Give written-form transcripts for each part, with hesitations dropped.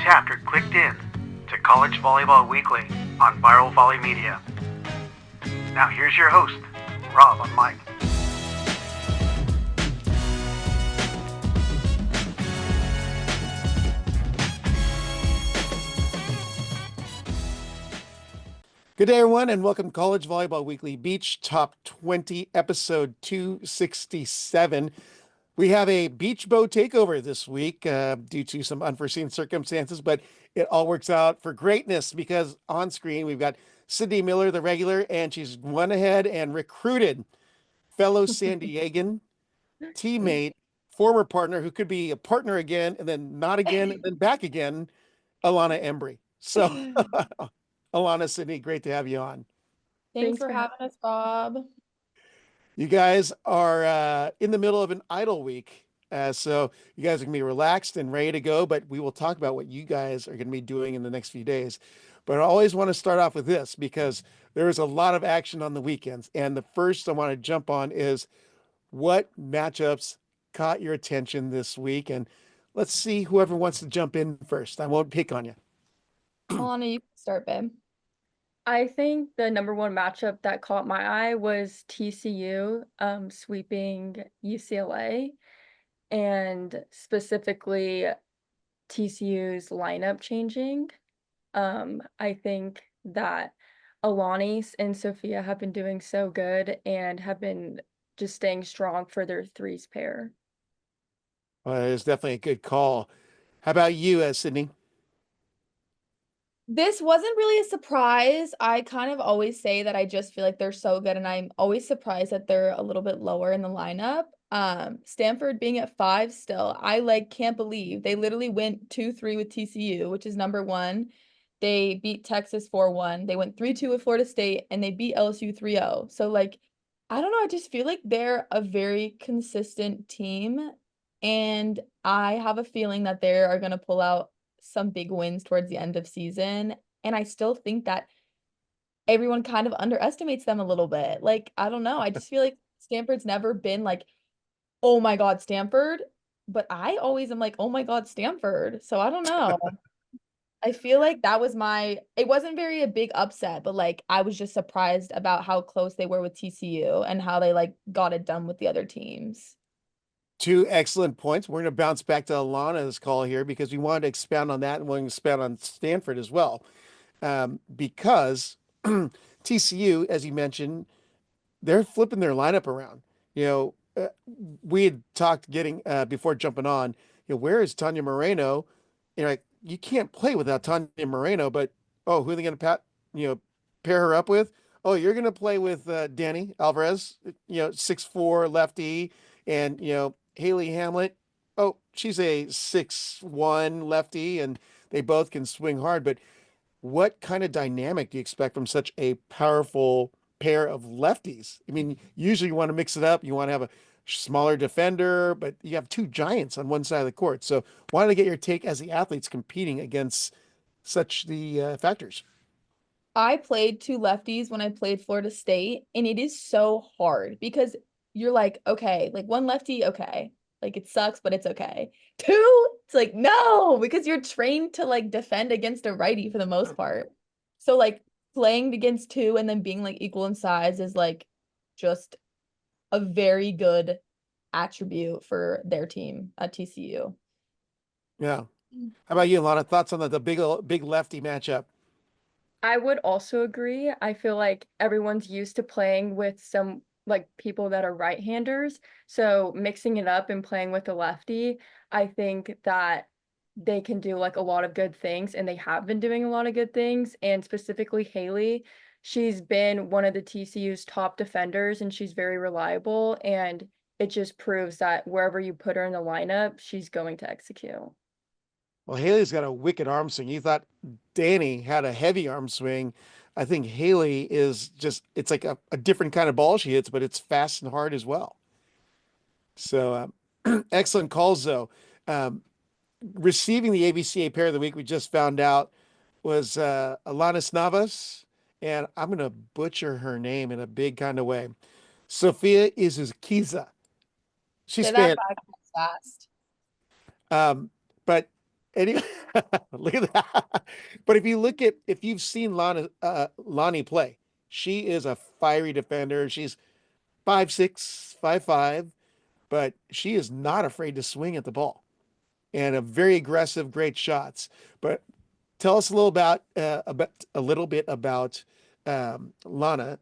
chapter clicked in to College Volleyball Weekly on Viral Volley Media. Now here's your host, Rob on mic. Good day, everyone, and welcome to College Volleyball Weekly Beach Top 20, episode 267. We have a beach boat takeover this week due to some unforeseen circumstances, but it all works out for greatness because on screen we've got Sydney Miller, the regular, and she's went ahead and recruited fellow San Diegan teammate, former partner who could be a partner again and then not again and then back again, Alana Embry. So, Alana, Sydney, great to have you on. Thanks for having us, Bob. You guys are in the middle of an idle week. So you guys are going to be relaxed and ready to go, but we will talk about what you guys are going to be doing in the next few days. But I always want to start off with this because there is a lot of action on the weekends. And the first I want to jump on is what matchups caught your attention this week? And let's see whoever wants to jump in first. I won't pick on you. Alana, you can start, babe. I think the number one matchup that caught my eye was TCU sweeping UCLA, and specifically TCU's lineup changing. I think that Alani's and Sophia have been doing so good and have been just staying strong for their threes pair. It's definitely a good call. How about you, Sydney? This wasn't really a surprise. I kind of always say that I just feel like they're so good, and I'm always surprised that they're a little bit lower in the lineup. Stanford being at 5 still, I can't believe they literally went 2-3 with TCU, which is number one. They beat Texas 4-1. They went 3-2 with Florida State, and they beat LSU 3-0. So I don't know, I just feel like they're a very consistent team, and I have a feeling that they are going to pull out some big wins towards the end of season. And I still think that everyone kind of underestimates them a little bit. I don't know. I just feel like Stanford's never been oh my God, Stanford. But I always am oh my God, Stanford. So I don't know. I feel like that was it wasn't very a big upset, but I was just surprised about how close they were with TCU and how they got it done with the other teams. Two excellent points. We're going to bounce back to Alana's call here because we wanted to expand on that and want to expand on Stanford as well. Because TCU, as you mentioned, they're flipping their lineup around. We had talked before jumping on, where is Tanya Moreno? You can't play without Tanya Moreno, but who are they going to pair her up with? Oh, you're going to play with Danny Alvarez, 6'4" lefty, and Haley Hamlet. Oh, she's a 6'1" lefty, and they both can swing hard. But what kind of dynamic do you expect from such a powerful pair of lefties? I mean, usually you want to mix it up. You want to have a smaller defender, but you have two giants on one side of the court. So wanted to get your take as the athletes competing against such the factors. I played two lefties when I played Florida State, and it is so hard because you're okay, one lefty, okay. It sucks, but it's okay. Two, it's no, because you're trained to defend against a righty for the most part. So playing against two and then being equal in size is just a very good attribute for their team at TCU. Yeah. How about you, Alana? Thoughts on the big lefty matchup? I would also agree. I feel like everyone's used to playing with some people that are right-handers. So mixing it up and playing with a lefty, I think that they can do a lot of good things, and they have been doing a lot of good things. And specifically Haley, she's been one of the TCU's top defenders, and she's very reliable. And it just proves that wherever you put her in the lineup, she's going to execute. Well, Haley's got a wicked arm swing. You thought Danny had a heavy arm swing. I think Haley is it's like a different kind of ball she hits, but it's fast and hard as well. So excellent calls, though. Receiving the ABCA pair of the week, we just found out, was Alana Navas, and I'm going to butcher her name in a big kind of way. Sophia Izuzkiza. She's Say that fast. But anyway, Look at that. But if you've seen Lonnie play, she is a fiery defender. She's 5'6", 5'5", but she is not afraid to swing at the ball and a very aggressive, great shots. But tell us a little bit about Lonnie.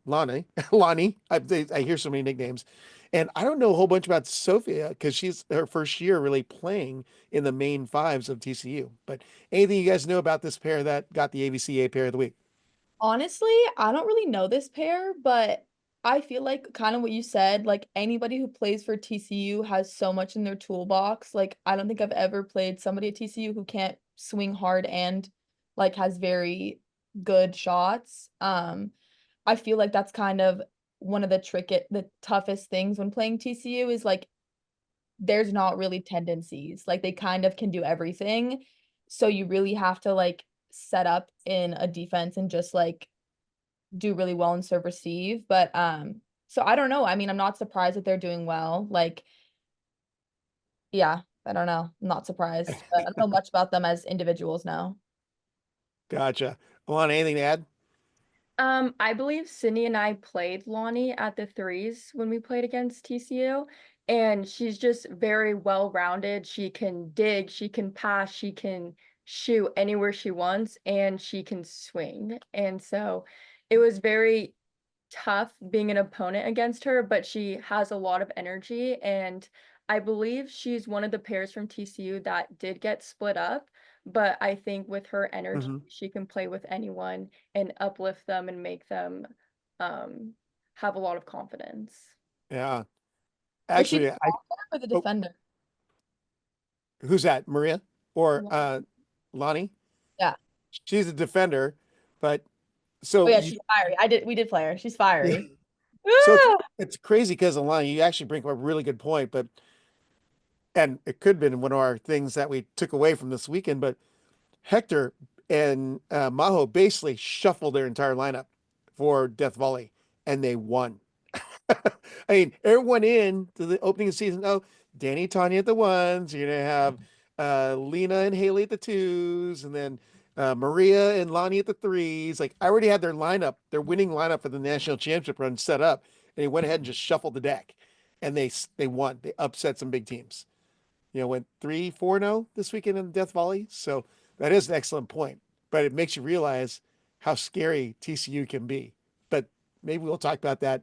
I hear so many nicknames, and I don't know a whole bunch about Sophia because she's her first year really playing in the main fives of TCU. But anything you guys know about this pair that got the AVCA Pair of the Week? Honestly, I don't really know this pair, but I feel like kind of what you said, like anybody who plays for TCU has so much in their toolbox. Like I don't think I've ever played somebody at TCU who can't swing hard and like has very good shots. I feel like that's kind of one of the toughest things when playing TCU is like there's not really tendencies. Like they kind of can do everything. So you really have to like set up in a defense and just like do really well in serve receive. But so I don't know. I mean, I'm not surprised that they're doing well. Like, yeah, I don't know. I'm not surprised. But I don't know much about them as individuals now. Gotcha. Alana, anything to add? I believe Sydney and I played Lonnie at the threes when we played against TCU, and she's just very well-rounded. She can dig, she can pass, she can shoot anywhere she wants, and she can swing. And so it was very tough being an opponent against her, but she has a lot of energy, and I believe she's one of the pairs from TCU that did get split up, but I think with her energy, Hmm. she can play with anyone and uplift them and make them um have a lot of confidence. Yeah. Is she the Actually, or the oh, defender? who's that? Maria or Lonnie. Lonnie? Yeah. She's a defender, but Oh so yeah, you, she's fiery. We did play her. She's yeah. fiery. So Ah! it's crazy because Alana, you actually bring up a really good point, but and it could have been one of our things that we took away from this weekend, but Hector and Maho basically shuffled their entire lineup for Death Volley, and they won. I mean, everyone in to the opening of the season. Oh, Danny, Tanya at the ones. You're gonna have Lena and Haley at the twos, and then Maria and Lonnie at the threes. Like I already had their lineup, their winning lineup for the national championship run set up, and they went ahead and just shuffled the deck, and they won. They upset some big teams. Went 3-4-0 this weekend in Death Volley. So that is an excellent point. But it makes you realize how scary TCU can be. But maybe we'll talk about that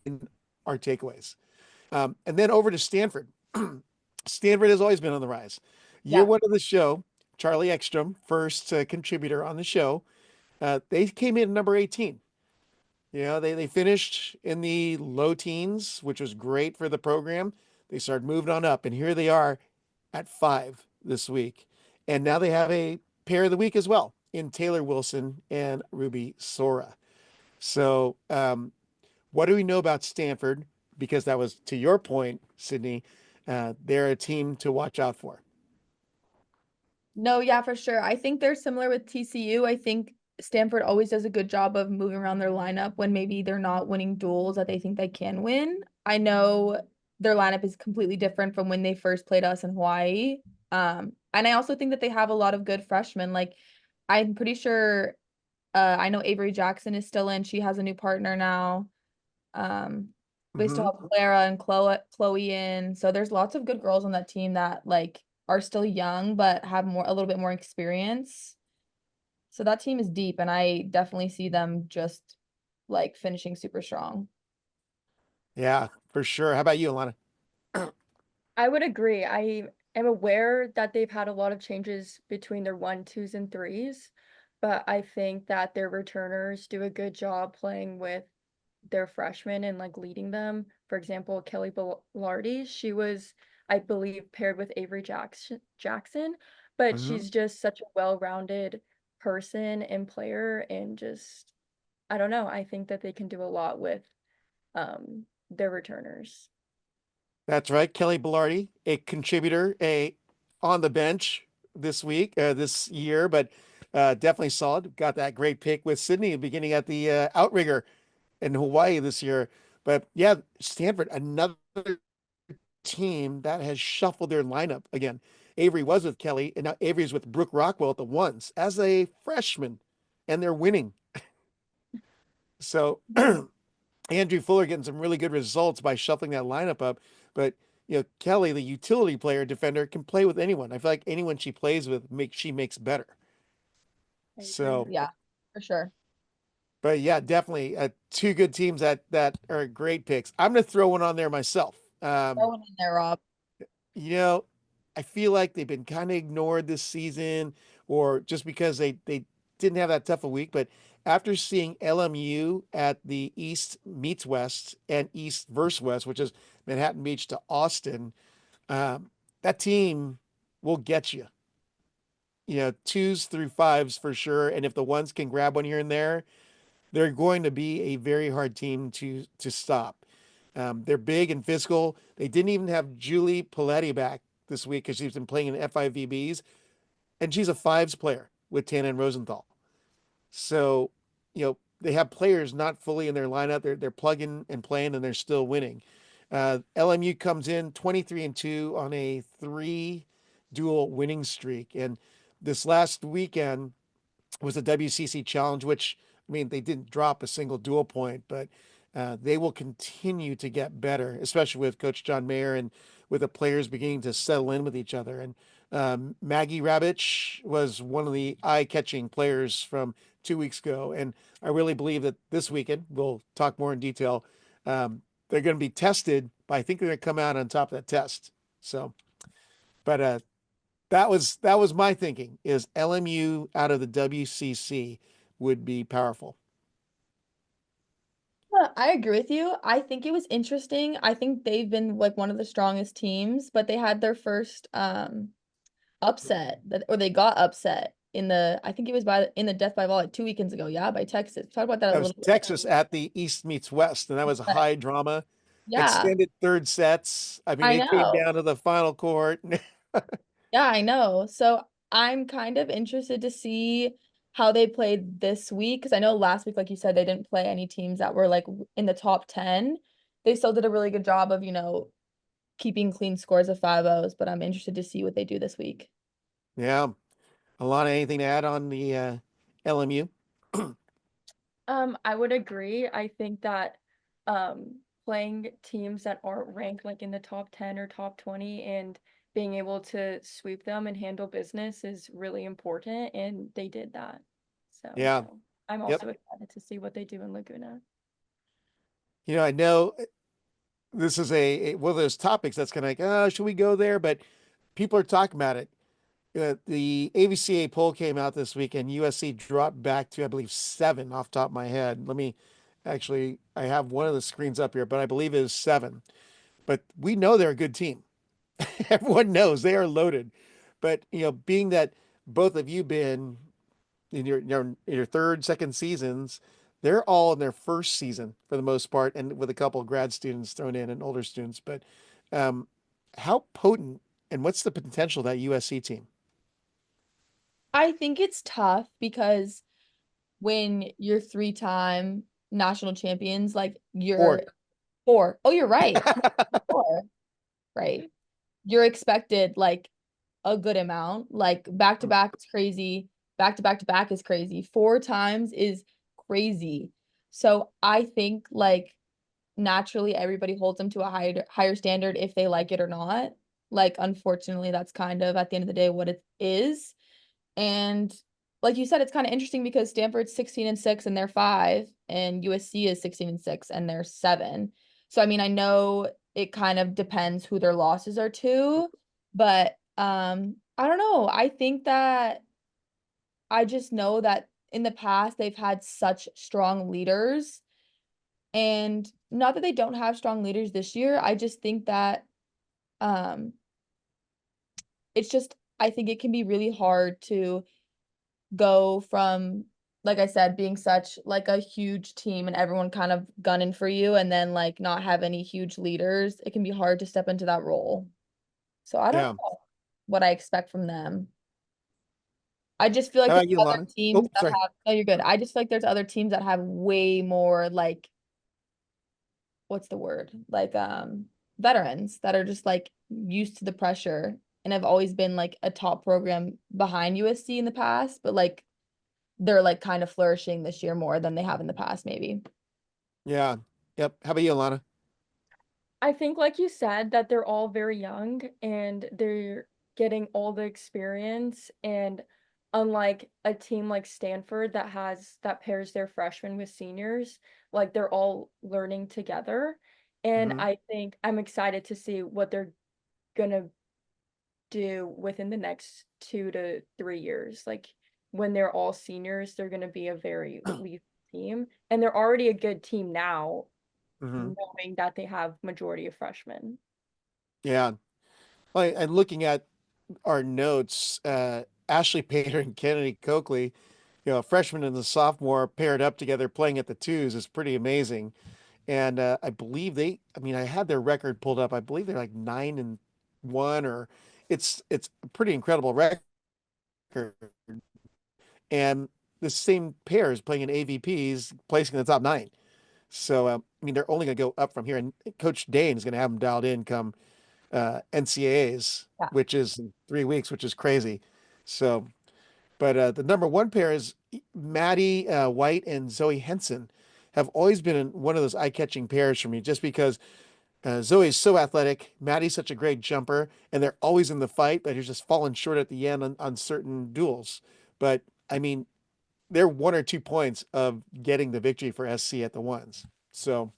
in our takeaways. And then over to Stanford. Stanford has always been on the rise. Year Yeah. one of the show, Charlie Ekstrom, first contributor on the show, they came in at number 18. They finished in the low teens, which was great for the program. They started moving on up, and here they are at 5 this week. And now they have a pair of the week as well in Taylor Wilson and Ruby Sora. So, what do we know about Stanford? Because that was to your point, Sydney. They're a team to watch out for. No, yeah, for sure. I think they're similar with TCU. I think Stanford always does a good job of moving around their lineup when maybe they're not winning duels that they think they can win. I know their lineup is completely different from when they first played us in Hawaii. And I also think that they have a lot of good freshmen. Like I'm pretty sure I know Avery Jackson is still in. She has a new partner now. We still Hmm. have Clara and Chloe in. So there's lots of good girls on that team that like are still young but have a little bit more experience. So that team is deep and I definitely see them just like finishing super strong. Yeah, for sure. How about you, Alana? I would agree. I am aware that they've had a lot of changes between their one, twos, and threes, but I think that their returners do a good job playing with their freshmen and like leading them. For example, Kelly Bellardi, she was, I believe, paired with Avery Jackson, but Hmm. she's just such a well-rounded person and player, and just I don't know. I think that they can do a lot with their returners. That's right. Kelly Bellardi, a contributor, a on the bench this year, but definitely solid. Got that great pick with Sydney beginning at the outrigger in Hawaii this year. But yeah, Stanford, another team that has shuffled their lineup again. Avery was with Kelly, and now Avery's with Brooke Rockwell at the ones as a freshman, and they're winning. So Andrew Fuller getting some really good results by shuffling that lineup up. But Kelly, the utility player defender, can play with anyone. I feel like anyone she plays with she makes better. I agree. So Yeah, for sure. but yeah, definitely two good teams that are great picks. I'm gonna throw one on there myself. Throw one in there, Rob. You know, I feel like they've been kind of ignored this season, or just because they didn't have that tough a week. But after seeing LMU at the East meets West and East versus West, which is Manhattan Beach to Austin, that team will get you. Twos through fives for sure. And if the ones can grab one here and there, they're going to be a very hard team to stop. They're big and physical. They didn't even have Julie Paletti back this week because she's been playing in FIVBs, and she's a fives player with Tana and Rosenthal. So, they have players not fully in their lineup. They're plugging and playing, and they're still winning. LMU comes in 23-2 on a 3 dual winning streak, and this last weekend was the WCC Challenge, which, I mean, they didn't drop a single dual point, but they will continue to get better, especially with Coach John Mayer and with the players beginning to settle in with each other. And Maggie Rabich was one of the eye-catching players from 2 weeks ago. And I really believe that this weekend, we'll talk more in detail, they're going to be tested, but I think they're going to come out on top of that test. So, but that was my thinking, is LMU out of the WCC would be powerful. I agree with you. I think it was interesting. I think they've been like one of the strongest teams, but they had their first upset or they got upset I think it was in the Death by Volley 2 weekends ago. Yeah, by Texas. Talk about that a That was little bit. Texas at the East meets West, and that was high drama. Yeah, Extended third sets. I mean, I it came know. down to the final court. Yeah, I know. So I'm kind of interested to see how they played this week because I know last week, like you said, they didn't play any teams that were like in the top 10. They still did a really good job of, keeping clean scores of 5-0s, but I'm interested to see what they do this week. Yeah. Alana, anything to add on the LMU? I would agree. I think that playing teams that aren't ranked like in the top 10 or top 20 and being able to sweep them and handle business is really important, and they did that. Yeah. I'm Yep. also excited to see what they do in Laguna. I know this is one of those topics that's kind of like, oh, should we go there? But people are talking about it. The AVCA poll came out this week, and USC dropped back to, I believe, 7 off the top of my head. I have one of the screens up here, but I believe it is 7. But we know they're a good team. Everyone knows they are loaded. But, being that both of you been in your third, second seasons, they're all in their first season for the most part, and with a couple of grad students thrown in and older students. But how potent and what's the potential of that USC team? I think it's tough because when you're 3-time national champions, like you're 4. Oh, you're right. 4, right. You're expected like a good amount. Like back to back is crazy. Back to back to back is crazy. 4 times is crazy. So I think like naturally everybody holds them to a higher standard if they like it or not. Like unfortunately, that's kind of at the end of the day what it is. And like you said, it's kind of interesting because Stanford's 16-6 and they're 5, and USC is 16-6 and they're 7. So I mean, I know it kind of depends who their losses are to, but I don't know. I think that I just know that in the past they've had such strong leaders, and not that they don't have strong leaders this year. I just think that um it's just I think it can be really hard to go from, like I said, being such like a huge team and everyone kind of gunning for you and then like not have any huge leaders. It can be hard to step into that role. So I don't Yeah. know what I expect from them. I just feel like How there's about you, other Lana? teams Oh, that sorry. have, no, you're good. I just feel like there's other teams that have way more like, what's the word? Like veterans that are just like used to the pressure and have always been like a top program behind USC in the past, but like they're like kind of flourishing this year more than they have in the past, maybe. Yeah. Yep. How about you, Alana? I think, like you said, that they're all very young and they're getting all the experience. And unlike a team like Stanford that pairs their freshmen with seniors, like they're all learning together. And Hmm. I think I'm excited to see what they're gonna do within the next 2 to 3 years. Like when they're all seniors, they're gonna be a very lethal team. And they're already a good team now, Hmm. knowing that they have majority of freshmen. Yeah. Well, and looking at our notes, Ashley Pater and Kennedy Coakley, a freshman and the sophomore paired up together playing at the twos is pretty amazing. And I believe I mean, I had their record pulled up. I believe they're like 9-1, or it's a pretty incredible record. And the same pair is playing in AVPs, placing in the top nine. So I mean, they're only going to go up from here. And Coach Dane is going to have them dialed in come NCAAs, Yeah. which is in 3 weeks, which is crazy. So, but the number one pair is Maddie White and Zoe Henson have always been one of those eye-catching pairs for me, just because Zoe's so athletic, Maddie's such a great jumper, and they're always in the fight, but he's just falling short at the end on certain duels. But I mean, they're 1 or 2 points of getting the victory for SC at the ones. So,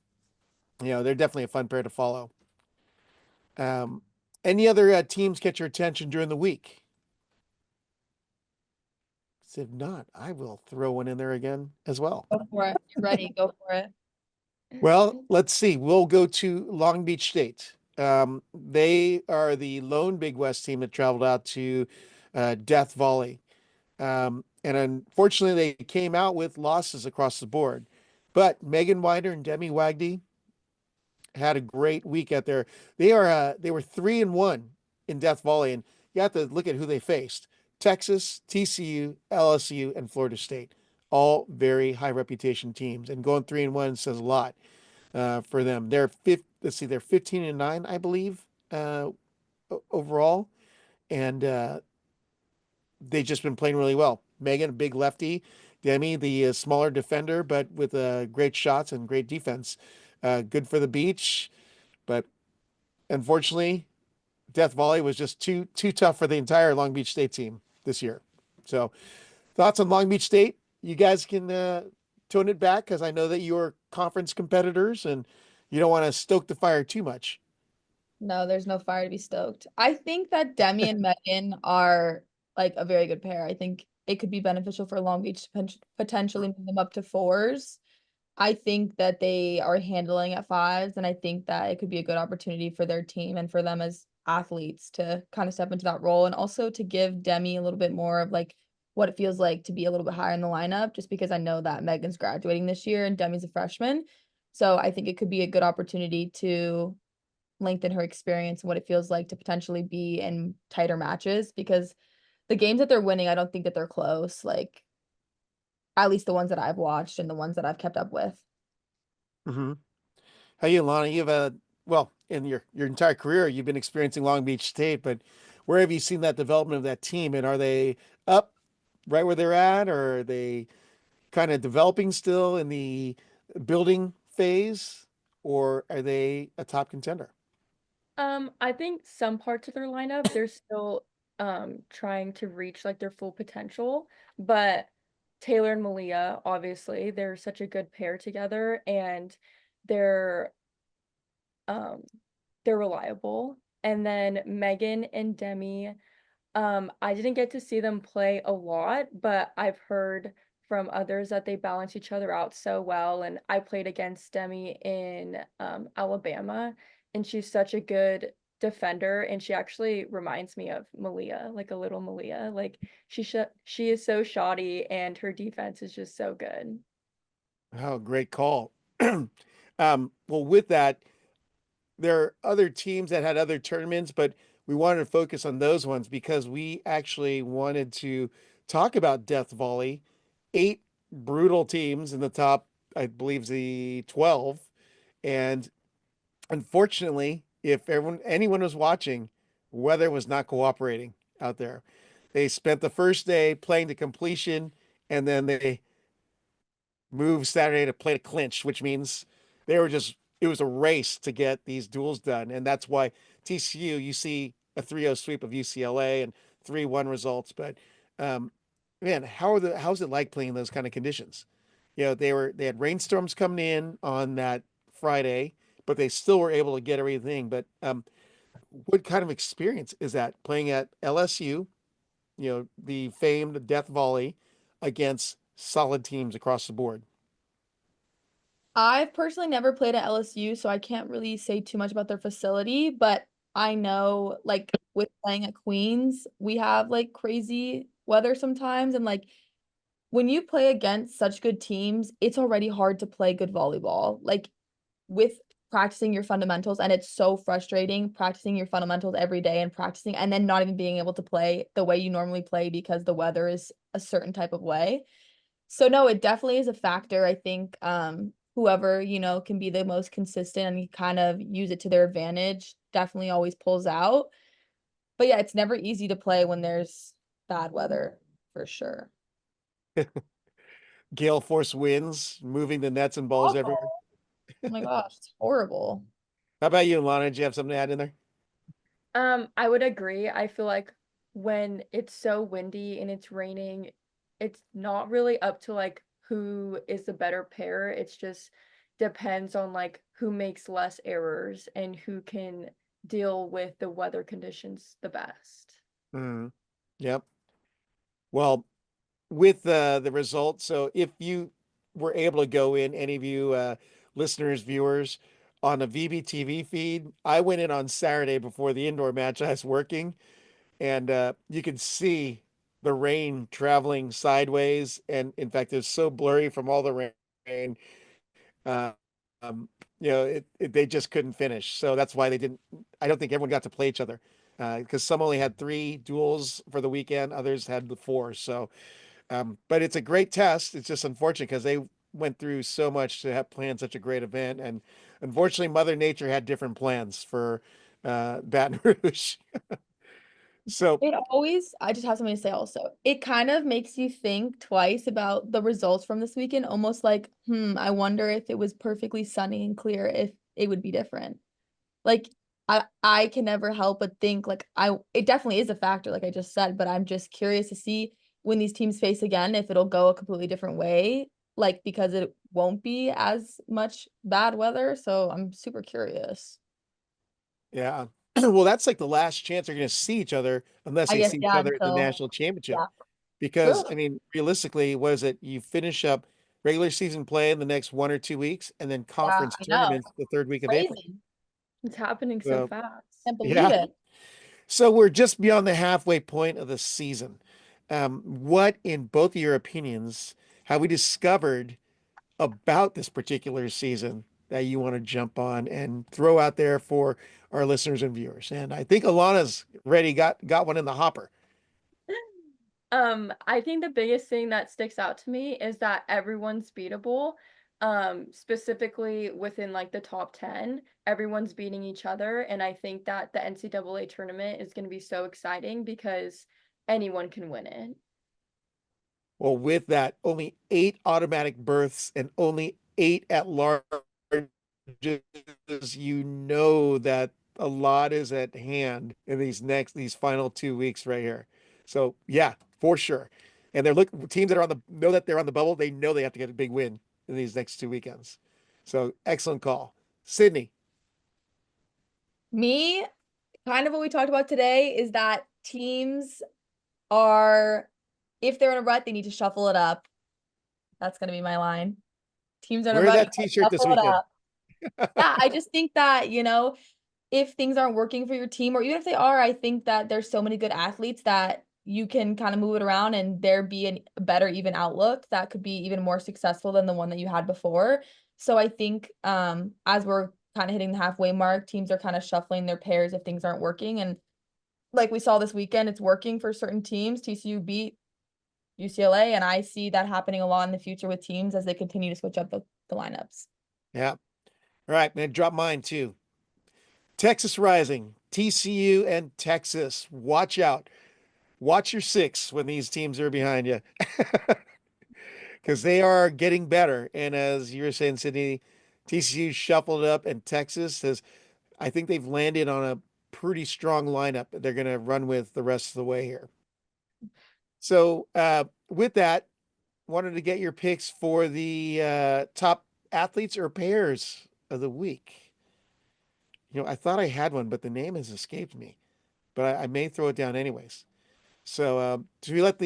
they're definitely a fun pair to follow. Um, any other teams catch your attention during the week? If not, I will throw one in there again as well. Go for it. You're ready. Go for it. Well, let's see. We'll go to Long Beach State. They are the lone Big West team that traveled out to Death Volley. And unfortunately, they came out with losses across the board. But Megan Wider and Demi Wagdy had a great week out there. They were 3-1 in Death Volley, and you have to look at who they faced: Texas, TCU, LSU, and Florida State. All very high reputation teams, and going 3-1 says a lot for them. Let's see, they're 15-9, I believe, overall, and they've just been playing really well. Megan, a big lefty. Demi, the smaller defender, but with great shots and great defense. Good for the beach, but unfortunately, Death Volley was just too tough for the entire Long Beach State team this year. So, thoughts on Long Beach State? You guys can tone it back, because I know that you're conference competitors and you don't want to stoke the fire too much. No, there's no fire to be stoked. I think that Demi and Megan are like a very good pair. I think it could be beneficial for Long Beach to potentially move them up to fours. I think that they are handling at fives, and I think that it could be a good opportunity for their team and for them as athletes to kind of step into that role, and also to give Demi a little bit more of like what it feels like to be a little bit higher in the lineup, just because I know that Megan's graduating this year and Demi's a freshman. So I think it could be a good opportunity to lengthen her experience and what it feels like to potentially be in tighter matches, because the games that they're winning, I don't think that they're close. Like at least the ones that I've watched and the ones that I've kept up with. Mm-hmm. How you, Lana? You've well, in your entire career, you've been experiencing Long Beach State, but where have you seen that development of that team? And are they up right where they're at, or are they kind of developing still in the building phase, or are they a top contender? I think some parts of their lineup, they're still trying to reach like their full potential, but Taylor and Malia, obviously, they're such a good pair together and they're um they're reliable. And then Megan and Demi, I didn't get to see them play a lot, but I've heard from others that they balance each other out so well. And I played against Demi in Alabama, and she's such a good defender. And she actually reminds me of Malia, like a little Malia. Like she is so shoddy, and her defense is just so good. Oh, great call. Well, with that, there are other teams that had other tournaments, but we wanted to focus on those ones because we actually wanted to talk about Death Volley. 8 brutal teams in the top, I believe, the 12. And unfortunately, if anyone was watching, weather was not cooperating out there. They spent the first day playing to completion, and then they moved Saturday to play to clinch, which means they were just it was a race to get these duels done. And that's why TCU, you see a 3-0 sweep of UCLA and 3-1 results. But man, how's it like playing in those kind of conditions? You know, they had rainstorms coming in on that Friday, but they still were able to get everything. But what kind of experience is that playing at LSU, you know, the famed Death Volley against solid teams across the board? I've personally never played at LSU, so I can't really say too much about their facility, but I know like with playing at Queens, we have like crazy weather sometimes, and like when you play against such good teams, it's already hard to play good volleyball. Like with practicing your fundamentals, and it's so frustrating practicing your fundamentals every day and practicing and then not even being able to play the way you normally play because the weather is a certain type of way. So no, it definitely is a factor. I think whoever, can be the most consistent and kind of use it to their advantage definitely always pulls out. But yeah, it's never easy to play when there's bad weather for sure. Gale force winds, moving the nets and balls Awful. everywhere. Oh my gosh, it's horrible. How about you, Lana? Did you have something to add in there? I would agree. I feel like when it's so windy and it's raining, it's not really up to like who is the better pair. It's just depends on like who makes less errors and who can deal with the weather conditions the best. Mhm. Yep. Well, with the results, so if you were able to go in, any of you listeners, viewers, on a VBTV feed, I went in on Saturday before the indoor match. I was working, and you could see the rain traveling sideways, and in fact, it was so blurry from all the rain. Uh, um, they just couldn't finish. So that's why they didn't. I don't think everyone got to play each other because some only had 3 duels for the weekend, others had the 4. So, but it's a great test. It's just unfortunate because they went through so much to have planned such a great event, and unfortunately, Mother Nature had different plans for Baton Rouge. So, I just have something to say also. It kind of makes you think twice about the results from this weekend, almost like, I wonder if it was perfectly sunny and clear, if it would be different. Like I can never help but think like it definitely is a factor, like I just said, but I'm just curious to see when these teams face again, if it'll go a completely different way, like because it won't be as much bad weather. So I'm super curious. yeah. Well, that's like the last chance they're going to see each other unless I they guess, see each yeah, other at the until, national championship. yeah. Because, True. I mean, realistically, what is it? You finish up regular season play in the next 1 or 2 weeks, and then Yeah, conference I know. tournaments the third week of April. Crazy. It's happening so So, fast. Can't believe yeah. it. So we're just beyond the halfway point of the season. What, in both of your opinions, have we discovered about this particular season that you want to jump on and throw out there for our listeners and viewers? And I think Alana's ready, got one in the hopper. I think the biggest thing that sticks out to me is that everyone's beatable. Specifically within like the top 10, everyone's beating each other. And I think that the NCAA tournament is going to be so exciting because anyone can win it. Well, with that, only 8 automatic berths and only 8 at-large, you know that a lot is at hand in these final 2 weeks right here. So yeah, for sure. And teams that are know that they're on the bubble. They know they have to get a big win in these next 2 weekends. So excellent call, Sydney. Me, kind of what we talked about today is that teams are, if they're in a rut, they need to shuffle it up. That's going to be my line. Teams in a Wear rut, you that gotta T-shirt this shuffle it weekend. up. Yeah, I just think that, if things aren't working for your team, or even if they are, I think that there's so many good athletes that you can kind of move it around and there be a better even outlook that could be even more successful than the one that you had before. So I think as we're kind of hitting the halfway mark, teams are kind of shuffling their pairs if things aren't working. And like we saw this weekend, it's working for certain teams. TCU beat UCLA, and I see that happening a lot in the future with teams as they continue to switch up the lineups. Yeah. All right, man. Drop mine too. Texas Rising, TCU and Texas. Watch out. Watch your six when these teams are behind you because they are getting better. And as you were saying, Sydney, TCU shuffled up and Texas has, I think they've landed on a pretty strong lineup that they're going to run with the rest of the way here. So, with that, wanted to get your picks for the top athletes or pairs of the week. I thought I had one, but the name has escaped me. But I may throw it down anyways. So, do we let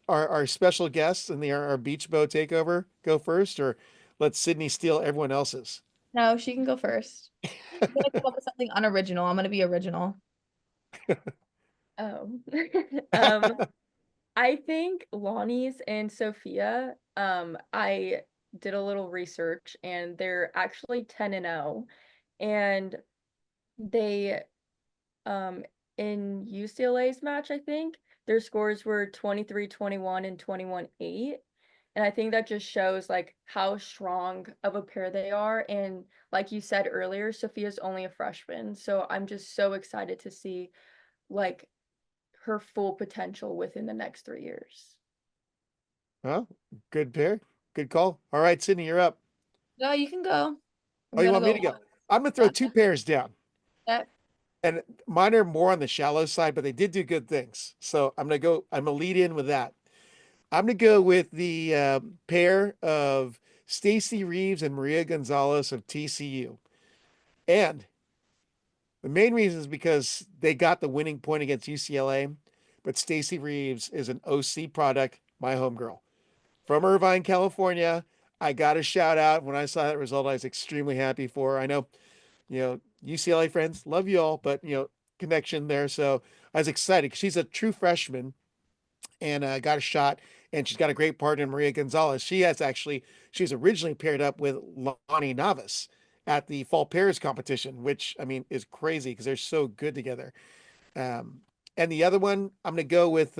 our special guests and our beach boat takeover go first, or let Sydney steal everyone else's? No, she can go first. I'm gonna come up with something unoriginal. I'm gonna be original. Oh. I think Lonnie's and Sophia, I did a little research and they're actually 10-0. And they, in UCLA's match, I think, their scores were 23-21 and 21-8. And I think that just shows like how strong of a pair they are. And like you said earlier, Sophia's only a freshman. So I'm just so excited to see like her full potential within the next 3 years. Well, good pair. Good call. All right, Sydney, you're up. No, you can go. Oh, you want me to go? I'm going to throw two pairs down. Okay. And mine are more on the shallow side, but they did do good things. So I'm going to lead in with that. I'm going to go with the pair of Stacy Reeves and Maria Gonzalez of TCU. And the main reason is because they got the winning point against UCLA, but Stacy Reeves is an OC product, my homegirl. From Irvine, California. I got a shout out. When I saw that result, I was extremely happy for her. I know, UCLA friends, love you all, but, connection there. So I was excited because she's a true freshman and got a shot. And she's got a great partner in Maria Gonzalez. She's originally paired up with Lonnie Navas at the Fall Pairs competition, which, I mean, is crazy because they're so good together. Um, and the other one, I'm going to go with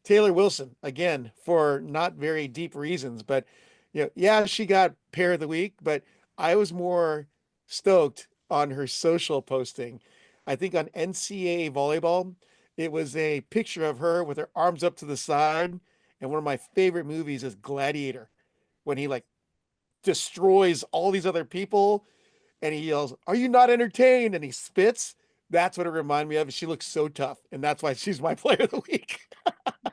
Taylor Wilson again for not very deep reasons, but yeah, she got pair of the week, but I was more stoked on her social posting. I think on NCAA volleyball, it was a picture of her with her arms up to the side. And one of my favorite movies is Gladiator, when he like destroys all these other people and he yells, "Are you not entertained?" And he spits. That's what it reminded me of. She looks so tough, and that's why she's my player of the week. I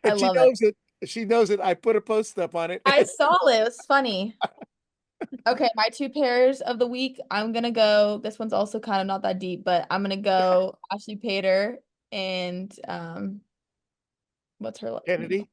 And she love it. knows it. She knows it. I put a post up on it. I saw it. It was funny. Okay, my two pairs of the week. I'm gonna go. This one's also kind of not that deep, but I'm gonna go Ashley Pater and what's her Kennedy.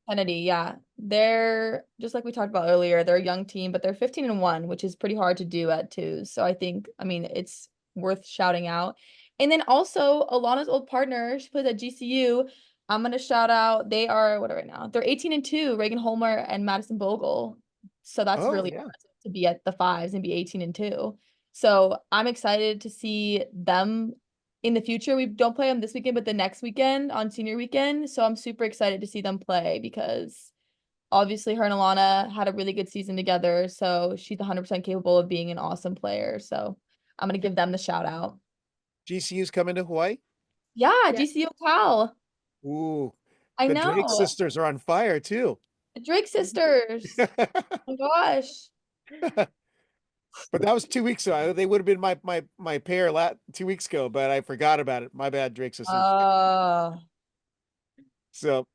Kennedy, yeah. They're just like we talked about earlier, they're a young team, but they're 15-1, which is pretty hard to do at twos. So I mean, it's worth shouting out. And then also Alana's old partner, she plays at GCU. I'm gonna shout out, they are what right now? They're 18-2, Reagan Holmer and Madison Bogle. So that's Oh, really yeah. impressive to be at the fives and be 18-2. So I'm excited to see them in the future. We don't play them this weekend, but the next weekend on senior weekend. So I'm super excited to see them play because obviously her and Alana had a really good season together. So she's 100% capable of being an awesome player. So I'm going to give them the shout out. GCU's coming to Hawaii. Yeah, Yeah. GCU Cal. Ooh, I the Drake know. sisters are on fire too. The Drake sisters. Oh my gosh. But that was 2 weeks ago. They would have been my pair 2 weeks ago, but I forgot about it. My bad, Drake sisters. So,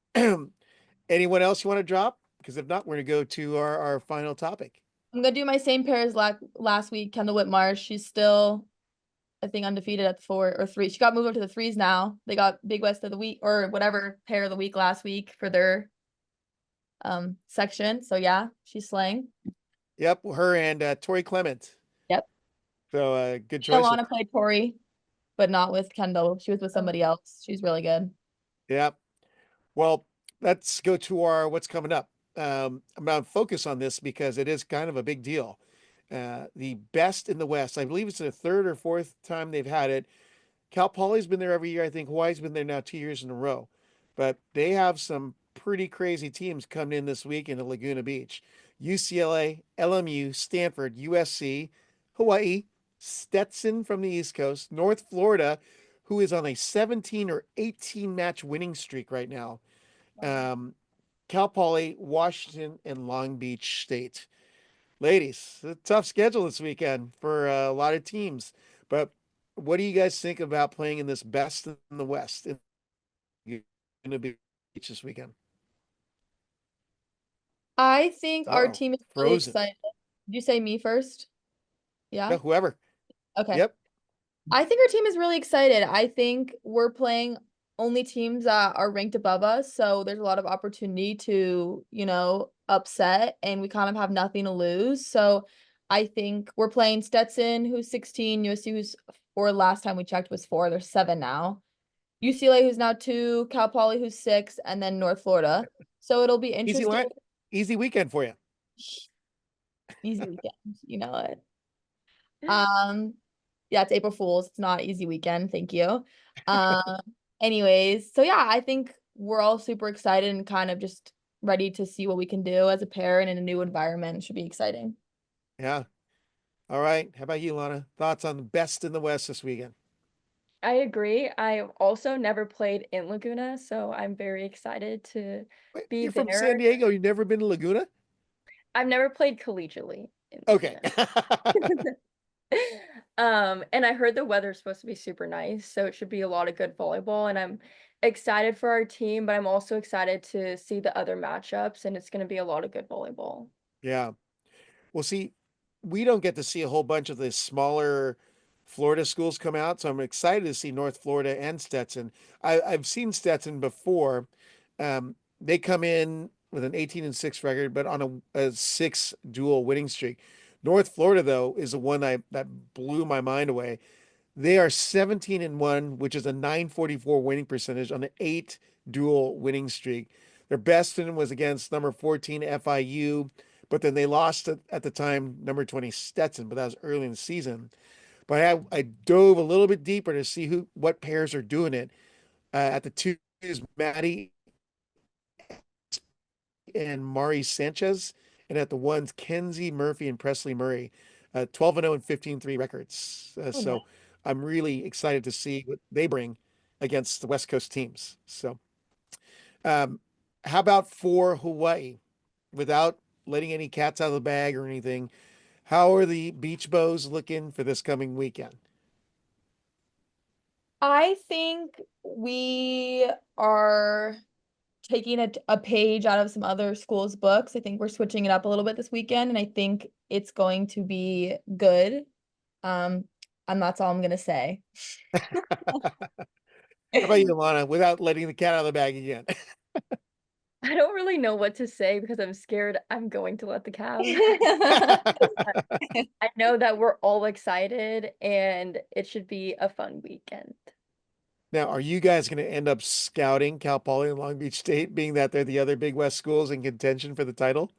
anyone else you want to drop? Because if not, we're gonna go to our final topic. I'm gonna do my same pair as last week. Kendall Whitmarsh. She's still, I think, undefeated at the 4 or 3. She got moved up to the 3s now. They got Big West of the week or whatever pair of the week last week for their section. So yeah, she's slaying. Yep, her and Tori Clement. Yep. So good choice. Alana played Tori, but not with Kendall. She was with somebody else. She's really good. Yep. Well, let's go to our what's coming up. I'm going to focus on this because it is kind of a big deal. The best in the West. I believe it's the third or fourth time they've had it. Cal Poly's been there every year. I think Hawaii's been there now 2 years in a row. But they have some pretty crazy teams coming in this week into Laguna Beach. UCLA, LMU, Stanford, USC, Hawaii, Stetson from the East Coast, North Florida, who is on a 17 or 18 match winning streak right now. Um, Cal Poly, Washington, and Long Beach State. Ladies, a tough schedule this weekend for a lot of teams. But what do you guys think about playing in this best in the West in Laguna Beach this weekend? I think our Uh-oh, team is really frozen. excited. Did you say me first? Yeah. Yeah, whoever. Okay. Yep. I think our team is really excited. I think we're playing only teams that are ranked above us, so there's a lot of opportunity to, upset, and we kind of have nothing to lose. So I think we're playing Stetson, who's 16, USC, who's 4, last time we checked was 4. There's 7 now. UCLA, who's now 2, Cal Poly, who's 6, and then North Florida. So it'll be Easy interesting. line, easy weekend for you. Easy weekend, you know it. Yeah, it's April Fool's. It's not easy weekend. Thank you. Um, anyways, so yeah, I think we're all super excited and kind of just ready to see what we can do as a pair and in a new environment. It should be exciting. Yeah. All right. How about you, Lana? Thoughts on the best in the West this weekend? I agree. I've also never played in Laguna, so I'm very excited to Wait, be you're from San there. Diego. You've never been to Laguna? I've never played collegiately in Okay. Laguna. And I heard the weather's supposed to be super nice, so it should be a lot of good volleyball, and I'm excited for our team, but I'm also excited to see the other matchups, and it's going to be a lot of good volleyball. Yeah. Well, see, we don't get to see a whole bunch of the smaller Florida schools come out, so I'm excited to see North Florida and Stetson. I've seen Stetson before. They come in with an 18-6 record, but on a 6 dual winning streak. North Florida, though, is the one that blew my mind away. They are 17-1, which is a 944 winning percentage on an 8 dual winning streak. Their best win was against number 14 FIU, but then they lost at the time number 20 Stetson, but that was early in the season. But I dove a little bit deeper to see what pairs are doing it. At the twos, Maddie and Mari Sanchez, and at the ones, Kenzie Murphy and Presley Murray, 12-0 and 15-3 records. Oh, nice. So I'm really excited to see what they bring against the West Coast teams. So, um, how about for Hawaii? Without letting any cats out of the bag or anything, how are the Beach Bows looking for this coming weekend? I think we are taking a page out of some other schools' books. I think we're switching it up a little bit this weekend, and I think it's going to be good. Um, and that's all I'm gonna say. How about you, Alana, without letting the cat out of the bag again? I don't really know what to say because I'm scared I'm going to let the cab. I know that we're all excited and it should be a fun weekend. Now, are you guys going to end up scouting Cal Poly and Long Beach State, being that they're the other Big West schools in contention for the title?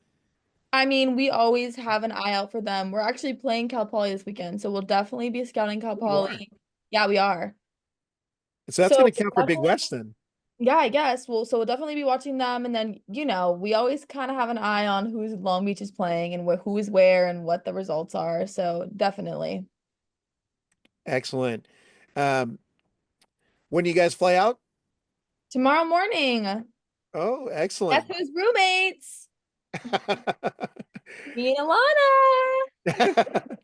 I mean, we always have an eye out for them. We're actually playing Cal Poly this weekend, so we'll definitely be scouting Cal You are. Poly. Yeah, we are. So that's So going to count for Big definitely, West then. yeah, I guess. So we'll definitely be watching them, and then we always kind of have an eye on who's Long Beach is playing and who is where and what the results are. So definitely Excellent. Um, when do you guys fly out? tomorrow morning. Oh, Guess excellent. who's roommates? Me and Alana.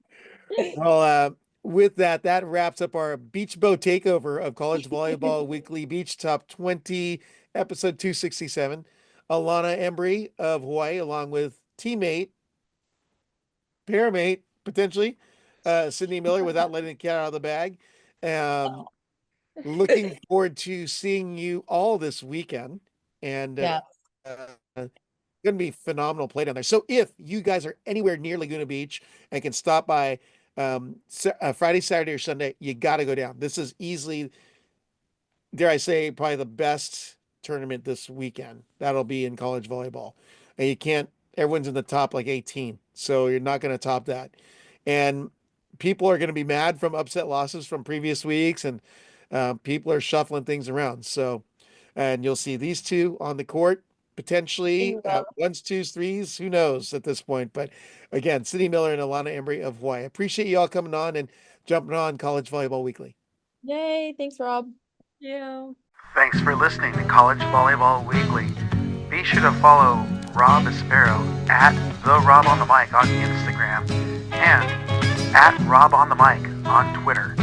Well, with that, that wraps up our Beach Boat takeover of College Volleyball Weekly Beach Top 20, episode 267. Alana Embry of Hawaii, along with teammate, pairmate, potentially, Sydney Miller, without letting the cat out of the bag. Um, looking forward to seeing you all this weekend. And Yeah. going to be phenomenal play down there. So if you guys are anywhere near Laguna Beach and can stop by Friday, Saturday, or Sunday, you got to go down. This is easily, dare I say, probably the best tournament this weekend. That'll be in college volleyball. And you can't, everyone's in the top like 18. So you're not going to top that. And people are going to be mad from upset losses from previous weeks, and people are shuffling things around. So, and you'll see these two on the court potentially Love. ones, twos, threes, who knows at this point. But again, Sydney Miller and Alana Embry of Hawaii. I appreciate you all coming on and jumping on College Volleyball Weekly. Yay, thanks, Rob. Yeah. Thanks for listening to College Volleyball Weekly. Be sure to follow Rob Aspero at the Rob on the Mic on Instagram and at Rob on the Mic on Twitter.